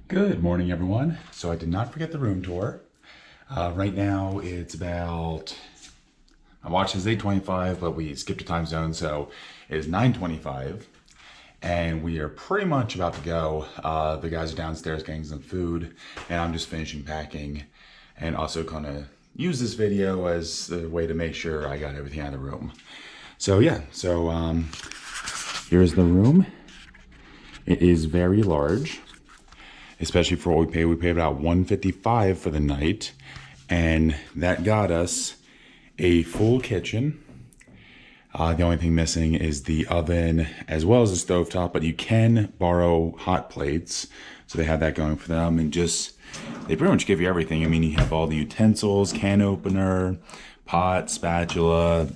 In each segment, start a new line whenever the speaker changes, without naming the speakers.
Good morning, everyone. So I did not forget the room tour. Right now it's about, my watch says 8:25, but we skipped a time zone, so it is 9:25. And we are pretty much about to go. The guys are downstairs getting some food, and I'm just finishing packing, and also gonna use this video as a way to make sure I got everything out of the room. So yeah, here's the room. It is very large, especially for what we paid. We paid about $155 for the night, and that got us a full kitchen. The only thing missing is the oven as well as the stovetop, but you can borrow hot plates. So they have that going for them, and they pretty much give you everything. I mean, you have all the utensils, can opener, pot, spatula,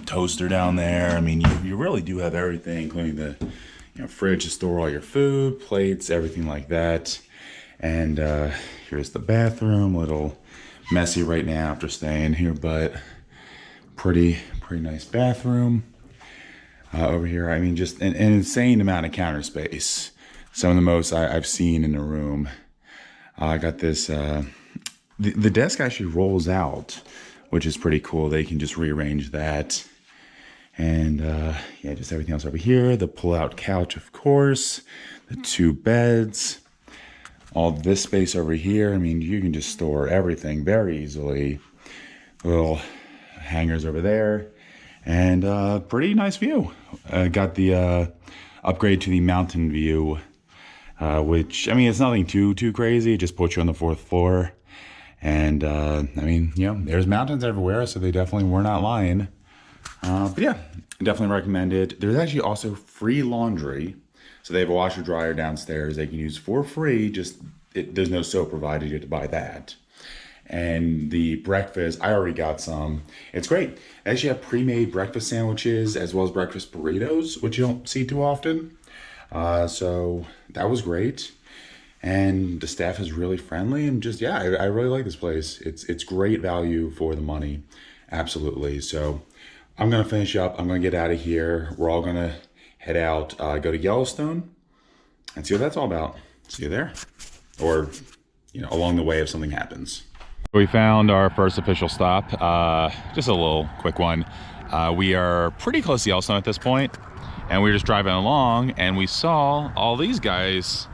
toaster down there. I mean, you really do have everything, including the fridge to store all your food, plates, everything like that. And here's the bathroom. A little messy right now after staying here, but pretty nice bathroom. Over here, I mean, just an insane amount of counter space. Some of the most I've seen in a room. I got this, the desk actually rolls out, which is pretty cool. They can just rearrange that. And yeah, just everything else over here. The pull-out couch, of course. The two beds. All this space over here. I mean, you can just store everything very easily. Little hangers over there. And pretty nice view. Got the upgrade to the mountain view, which, I mean, it's nothing too crazy. It just puts you on the 4th floor. And I mean, there's mountains everywhere, so they definitely were not lying. But yeah, definitely recommend it. There's actually also free laundry. So they have a washer dryer downstairs they can use for free. There's no soap provided. You have to buy that. And the breakfast, I already got some. It's great. They actually have pre-made breakfast sandwiches as well as breakfast burritos, which you don't see too often. So that was great. And the staff is really friendly, and I really like this place. It's great value for the money. Absolutely. So I'm going to finish up. I'm going to get out of here. We're all going to head out, go to Yellowstone, and see what that's all about. See you there. Or, along the way if something happens. We found our first official stop. Just a little quick one. We are pretty close to Yellowstone at this point, and we were just driving along, and we saw all these guys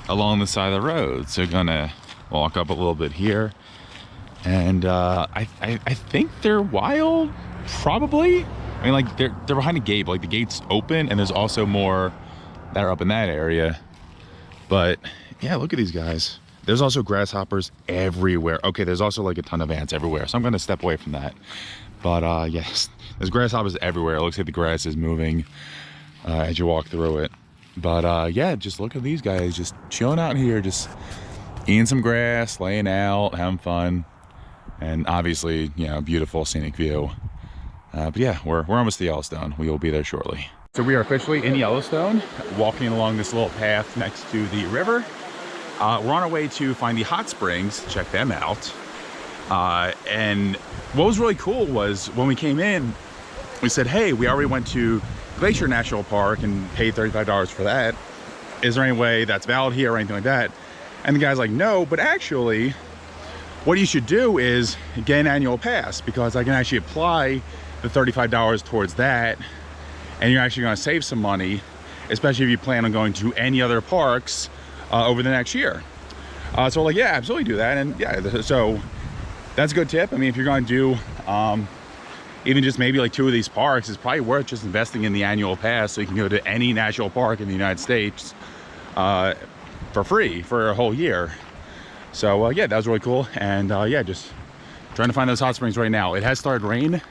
along the side of the road. So we're going to walk up a little bit here. And I think they're wild. Probably. I mean, like, they're behind a gate, like the gate's open, and there's also more that are up in that area. But yeah, look at these guys. There's also grasshoppers everywhere. Okay, there's also like a ton of ants everywhere, so I'm gonna step away from that. But yes, there's grasshoppers everywhere. It looks like the grass is moving as you walk through it. But yeah, just look at these guys just chilling out here, just eating some grass, laying out, having fun, and obviously, beautiful scenic view. But yeah, we're almost to Yellowstone. We will be there shortly. So we are officially in Yellowstone, walking along this little path next to the river. We're on our way to find the hot springs, check them out. And what was really cool was when we came in, we said, hey, we already went to Glacier National Park and paid $35 for that. Is there any way that's valid here or anything like that? And the guy's like, no, but actually, what you should do is get an annual pass, because I can actually apply the $35 towards that, and you're actually going to save some money, especially if you plan on going to any other parks over the next year. So we're like, yeah, absolutely do that. And yeah, so that's a good tip. I mean, if you're going to do even just maybe like 2 of these parks, it's probably worth just investing in the annual pass, so you can go to any national park in the United States for free for a whole year. So yeah, that was really cool. And yeah, just trying to find those hot springs right now. It has started rain.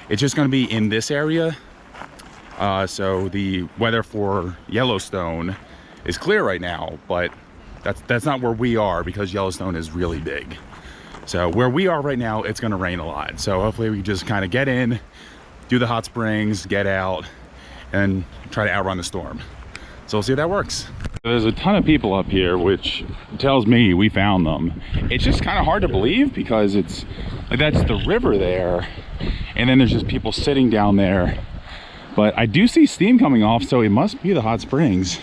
It's just going to be in this area. So the weather for Yellowstone is clear right now, but that's not where we are, because Yellowstone is really big. So where we are right now, it's going to rain a lot. So hopefully we just kind of get in, do the hot springs, get out, and try to outrun the storm. So we'll see if that works. There's a ton of people up here, which tells me we found them. It's just kind of hard to believe, because it's like, that's the river there, and then there's just people sitting down there. But I do see steam coming off, so it must be the hot springs.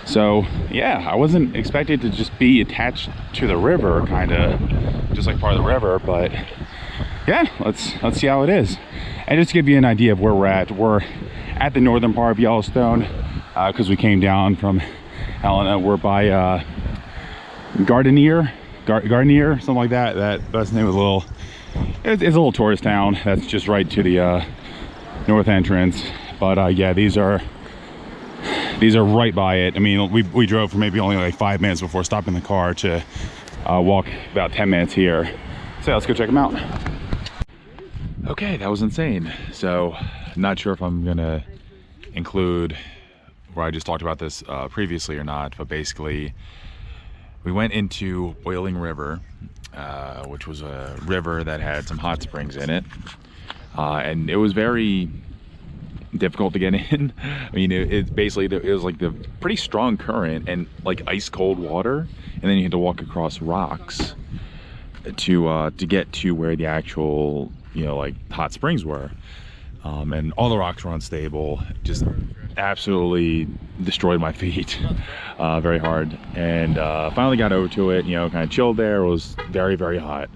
So yeah, I wasn't expected to just be attached to the river, kind of just like part of the river, but yeah, let's see how it is. And just to give you an idea of where we're at the northern part of Yellowstone, because we came down from Helena. We're by Gardenier, something like that. That's the name of the little, it's a little tourist town that's just right to the north entrance. But yeah, these are right by it. I mean, we drove for maybe only like 5 minutes before stopping the car to walk about 10 minutes here. So let's go check them out. Okay, that was insane. So not sure if I'm gonna include where I just talked about this previously or not, but basically we went into Boiling River, which was a river that had some hot springs in it, and it was very difficult to get in. I mean, it basically, it was like the pretty strong current and like ice cold water, and then you had to walk across rocks to get to where the actual, you know, like hot springs were. And all the rocks were unstable, just absolutely destroyed my feet very hard. And finally got over to it, you know, kind of chilled there. It was very, very hot,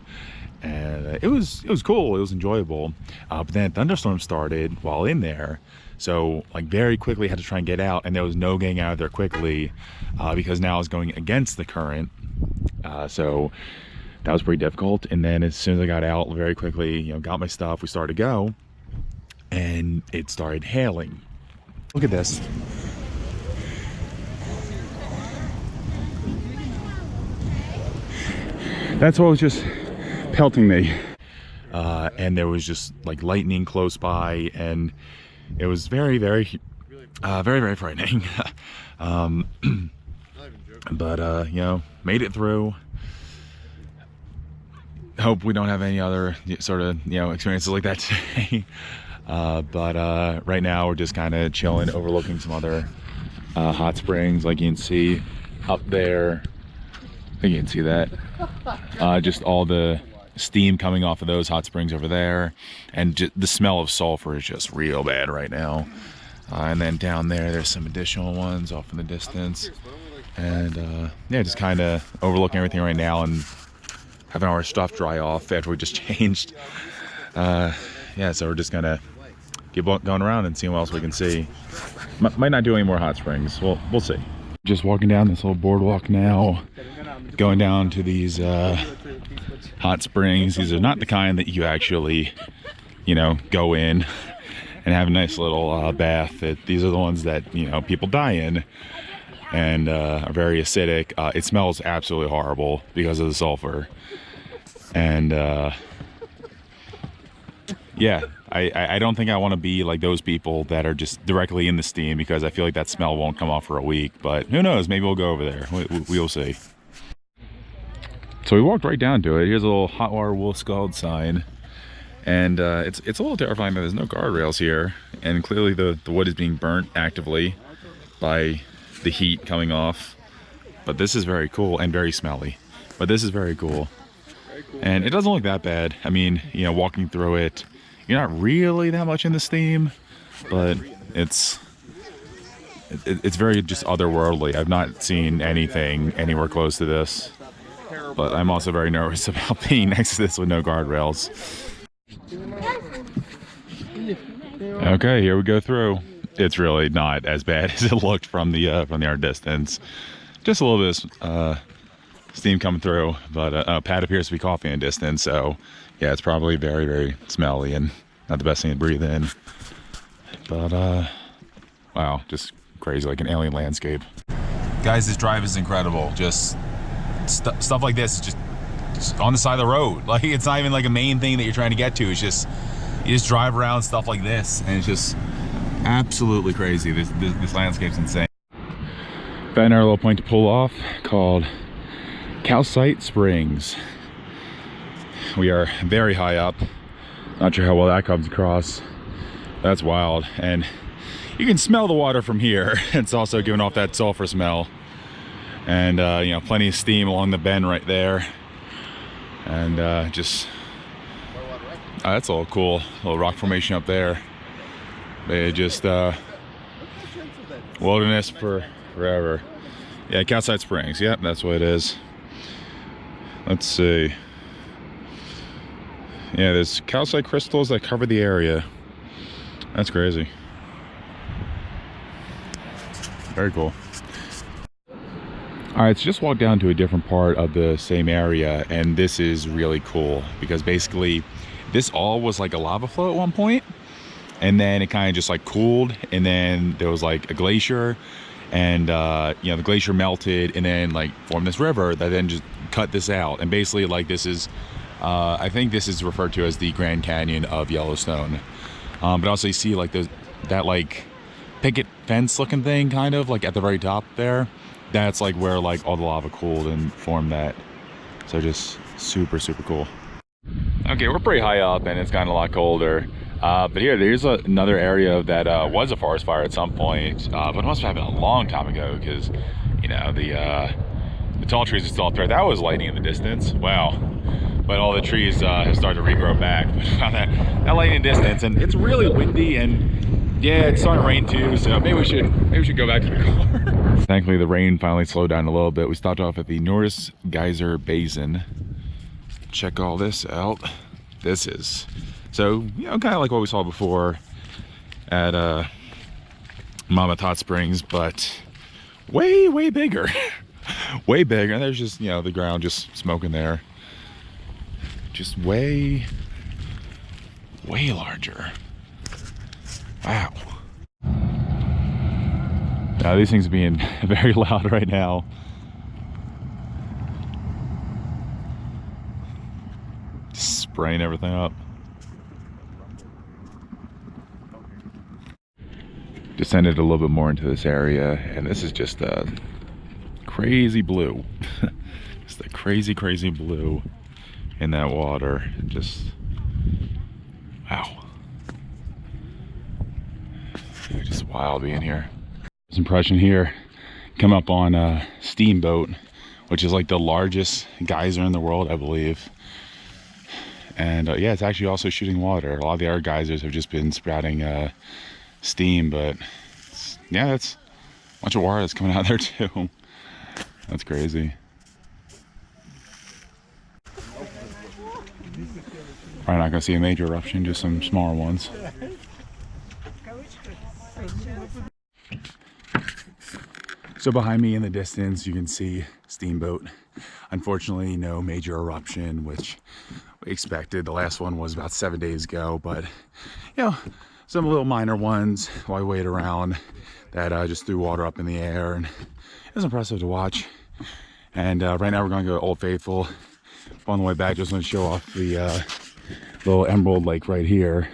and it was cool, it was enjoyable. But then a thunderstorm started while in there, so like very quickly had to try and get out, and there was no getting out of there quickly because now I was going against the current. So that was pretty difficult. And then as soon as I got out very quickly, you know, got my stuff, we started to go, and it started hailing. Look at this. That's what was just pelting me. And there was just like lightning close by, and it was very, very frightening. But you know, made it through. Hope we don't have any other sort of, you know, experiences like that today. But right now we're just kind of chilling, overlooking some other hot springs, like you can see up there. I think you can see that. Just all the steam coming off of those hot springs over there, and the smell of sulfur is just real bad right now. And then down there, there's some additional ones off in the distance, and yeah, just kind of overlooking everything right now and having our stuff dry off after we just changed. Yeah, so we're just gonna keep going around and seeing what else we can see. Might not do any more hot springs. We'll see. Just walking down this little boardwalk now, going down to these hot springs. These are not the kind that you actually, you know, go in and have a nice little bath. These are the ones that, you know, people die in, and are very acidic. It smells absolutely horrible because of the sulfur. And yeah, I don't think I want to be like those people that are just directly in the steam, because I feel like that smell won't come off for a week. But who knows, maybe we'll go over there. We'll see. So we walked right down to it. Here's a little hot water wolf scald sign, and it's a little terrifying that there's no guardrails here, and clearly the wood is being burnt actively by the heat coming off. But this is very cool, and very smelly, but this is very cool. And it doesn't look that bad. I mean, you know, walking through it, you're not really that much in the steam, but it's very just otherworldly. I've not seen anything anywhere close to this, but I'm also very nervous about being next to this with no guardrails. Okay, here we go through. It's really not as bad as it looked from our distance. Just a little bit of steam coming through, but Pat appears to be coughing in distance, so yeah, it's probably very, very smelly and not the best thing to breathe in. But wow, just crazy, like an alien landscape. Guys, this drive is incredible. Just stuff like this is just on the side of the road. Like, it's not even like a main thing that you're trying to get to. It's just, you just drive around stuff like this, and it's just absolutely crazy. This landscape's insane. Found our little point to pull off called Calcite Springs. We are very high up. Not sure how well that comes across. That's wild. And you can smell the water from here. It's also giving off that sulfur smell. And you know, plenty of steam along the bend right there. And just that's a little cool little rock formation up there. They just wilderness for forever. Yeah, Calcite Springs. Yep, that's what it is. Let's see. Yeah, there's calcite crystals that cover the area. That's crazy. Very cool. All right, so just walked down to a different part of the same area, and this is really cool because basically this all was like a lava flow at one point, and then it kind of just like cooled, and then there was like a glacier, and you know, the glacier melted and then like formed this river that then just cut this out. And basically like this is I think this is referred to as the Grand Canyon of Yellowstone. But also you see like that like picket fence looking thing kind of like at the very top there. That's like where like all the lava cooled and formed that. So just super, super cool. Okay, we're pretty high up and it's gotten a lot colder. But here, there's another area that was a forest fire at some point, but it must have happened a long time ago because, you know, the tall trees are still up there. That was lightning in the distance. Wow. But all the trees have started to regrow back. But that lightning in the distance, and it's really windy, and yeah, it's starting to rain too. So maybe we should go back to the car. Thankfully, the rain finally slowed down a little bit. We stopped off at the Norris Geyser Basin. Check all this out. This is so, you know, kind of like what we saw before at Mammoth Hot Springs, but way, way bigger. Way bigger. And there's just, you know, the ground just smoking there. Just way, way larger. Wow. Now these things are being very loud right now. Just spraying everything up. Descended a little bit more into this area, and this is just crazy blue. Just the crazy, crazy blue in that water. Just wow. Just wild being here. This impression here, come up on Steamboat, which is like the largest geyser in the world, I believe. And yeah, it's actually also shooting water. A lot of the other geysers have just been sprouting steam, but yeah, that's a bunch of water that's coming out there too. That's crazy. Probably not gonna see a major eruption, just some smaller ones. So behind me in the distance, you can see Steamboat. Unfortunately, no major eruption, which we expected. The last one was about 7 days ago, but you know, some little minor ones while we wait around that just threw water up in the air, and it was impressive to watch. And right now we're going to go to Old Faithful. On the way back, just want to show off the little emerald lake right here.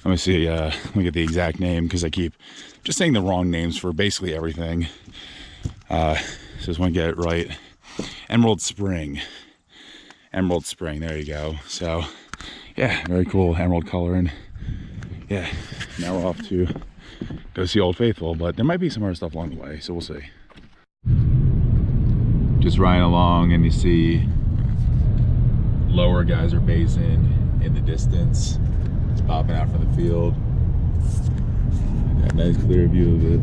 Let me see, let me get the exact name because I keep just saying the wrong names for basically everything. So just want to get it right. Emerald Spring. Emerald Spring, there you go. So yeah, very cool emerald color. And yeah, now we're off to go see Old Faithful, but there might be some other stuff along the way, so we'll see. Just riding along and you see Lower Geyser Basin in the distance. It's popping out from the field. Got a nice clear view of it.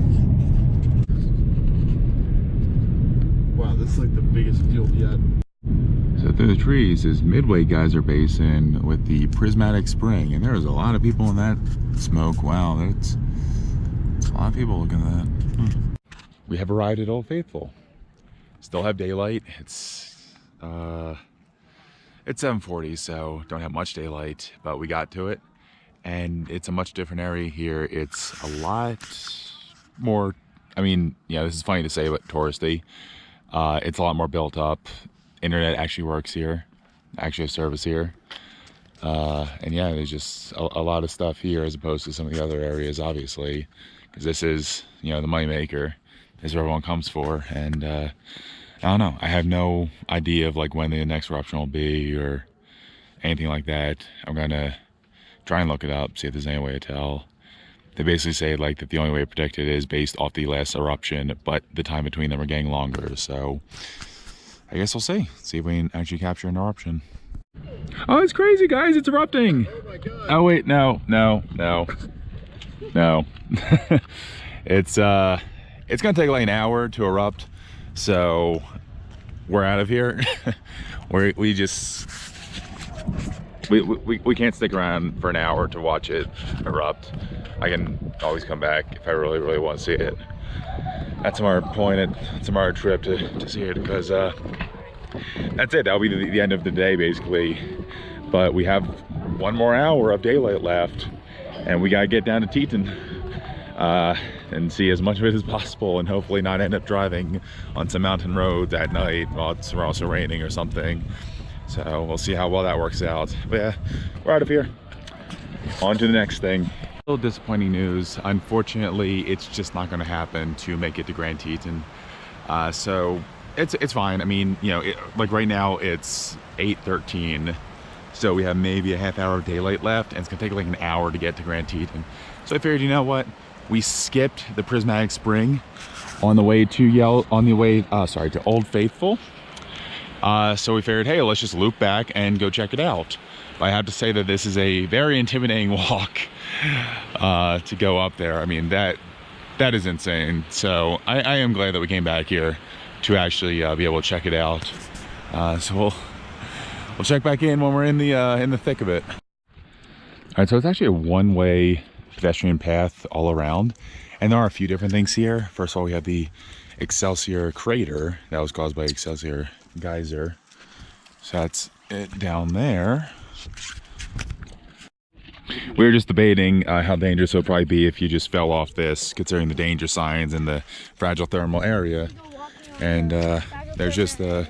Wow, this is like the biggest field yet.
So through the trees is Midway Geyser Basin with the Prismatic Spring, and there's a lot of people in that smoke. Wow, that's a lot of people looking at that. We have arrived at Old Faithful. Still have daylight. It's 7:40, so don't have much daylight, but we got to it, and it's a much different area here. It's a lot more, I mean, yeah, this is funny to say, but touristy. It's a lot more built up. Internet actually works here, actually have service here. And yeah, there's just a lot of stuff here as opposed to some of the other areas, obviously, because this is, you know, the moneymaker. This is where everyone comes for. And I don't know, I have no idea of like when the next eruption will be or anything like that. I'm gonna try and look it up, see if there's any way to tell. They basically say like that the only way to predict it is based off the last eruption, but the time between them are getting longer. So I guess we'll see if we can actually capture an eruption. Oh, it's crazy, guys, it's erupting. Oh my God. Oh wait, no. It's gonna take like an hour to erupt, So we're out of here. we can't stick around for an hour to watch it erupt. I can always come back if I really want to see it. That's our point. It's our trip to see it, because that's it. That'll be the end of the day basically. But we have one more hour of daylight left, and we gotta get down to Teton and see as much of it as possible, and hopefully not end up driving on some mountain roads at night while it's also raining or something. So we'll see how well that works out. But yeah, we're out of here. On to the next thing. A little disappointing news. Unfortunately, it's just not going to happen to make it to Grand Teton. So it's fine. I mean, you know, like right now it's 8:13. So we have maybe a half hour of daylight left, and it's gonna take like an hour to get to Grand Teton. So I figured, you know what? We skipped the Prismatic Spring on the way to to Old Faithful. So we figured, hey, let's just loop back and go check it out. But I have to say that this is a very intimidating walk to go up there. I mean, that is insane. So I am glad that we came back here to actually be able to check it out. So we'll check back in when we're in the thick of it. All right, so it's actually a one-way pedestrian path all around, and there are a few different things here. First of all, we have the Excelsior crater that was caused by Glacier Geyser. So that's it down there. We were just debating how dangerous it would probably be if you just fell off this, considering the danger signs in the fragile thermal area. And there's just a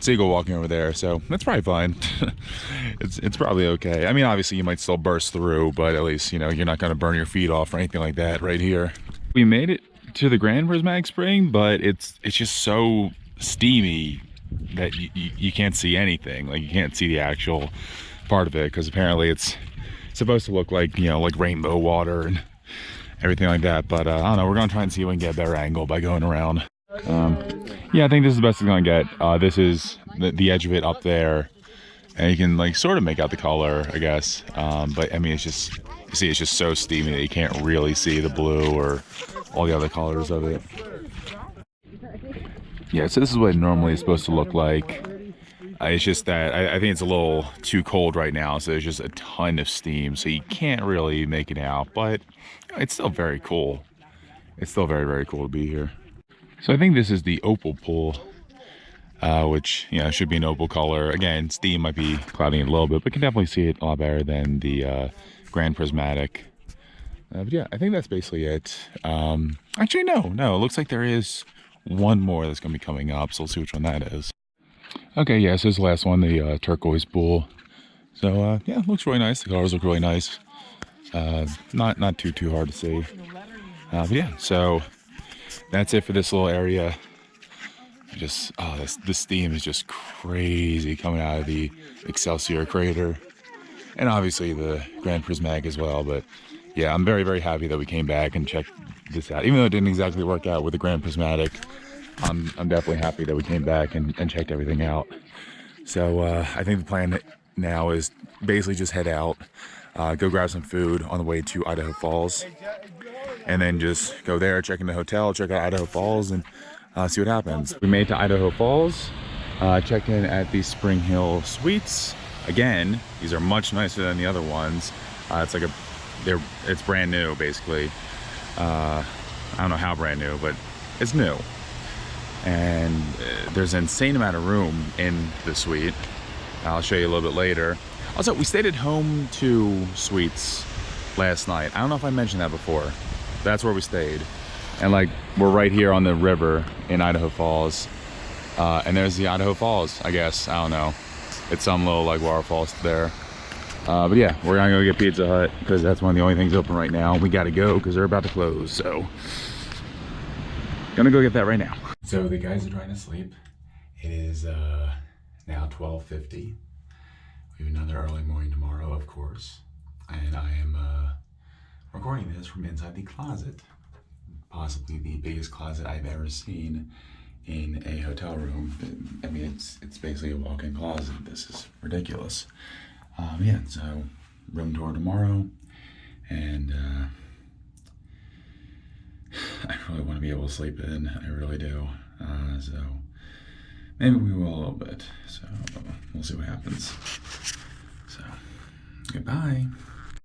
seagull walking over there, so that's probably fine. it's probably okay. I mean, obviously you might still burst through, but at least, you know, you're not going to burn your feet off or anything like that right here. We made it to the Grand Prismatic Spring, but it's just so steamy that you can't see anything. Like, you can't see the actual part of it, because apparently it's supposed to look like, you know, like rainbow water and everything like that. But I don't know, we're gonna try and see if we can get a better angle by going around. Yeah, I think this is the best it's gonna get. This is the edge of it up there, and you can like sort of make out the color, I guess. But I mean, it's just, you see, it's just so steamy that you can't really see the blue or all the other colors of it. Yeah, so this is what it normally is supposed to look like. It's just that I think it's a little too cold right now, so there's just a ton of steam, so you can't really make it out, but it's still very cool. It's still very cool to be here. So I think this is the opal pool, which, you know, should be an opal color. Again, steam might be clouding it a little bit, but you can definitely see it a lot better than the Grand Prismatic. But yeah, I think that's basically it. Actually, no, it looks like there is one more that's going to be coming up, so we'll see which one that is. Okay, yeah, so this is the last one, the turquoise pool. So yeah, it looks really nice. The colors look really nice. Not too hard to see. But yeah, so that's it for this little area. Just, this steam is just crazy coming out of the Excelsior crater, and obviously the Grand Prismatic as well. But yeah, I'm very happy that we came back and checked this out, even though it didn't exactly work out with the Grand Prismatic. I'm definitely happy that we came back and checked everything out. So I think the plan now is basically just head out, go grab some food on the way to Idaho Falls, and then just go there, check in the hotel, check out Idaho Falls, and see what happens. We made it to Idaho Falls, checked in at the Spring Hill Suites. Again, these are much nicer than the other ones. It's like it's brand new basically. I don't know how brand new, but it's new. And there's an insane amount of room in the suite. I'll show you a little bit later. Also, we stayed at Home 2 Suites last night. I don't know if I mentioned that before. That's where we stayed. And like, we're right here on the river in Idaho Falls. And there's the Idaho Falls, I guess. I don't know. It's some little like waterfalls there. But yeah, we're gonna go get Pizza Hut because that's one of the only things open right now. We gotta go because they're about to close. So, gonna go get that right now. So the guys are trying to sleep. It is now 12:50. We have another early morning tomorrow, of course. And I am recording this from inside the closet. Possibly the biggest closet I've ever seen in a hotel room. I mean, it's basically a walk-in closet. This is ridiculous. Yeah, so room tour tomorrow. And I really want to be able to sleep in. I really do. So maybe we will a little bit. So we'll see what happens. So goodbye.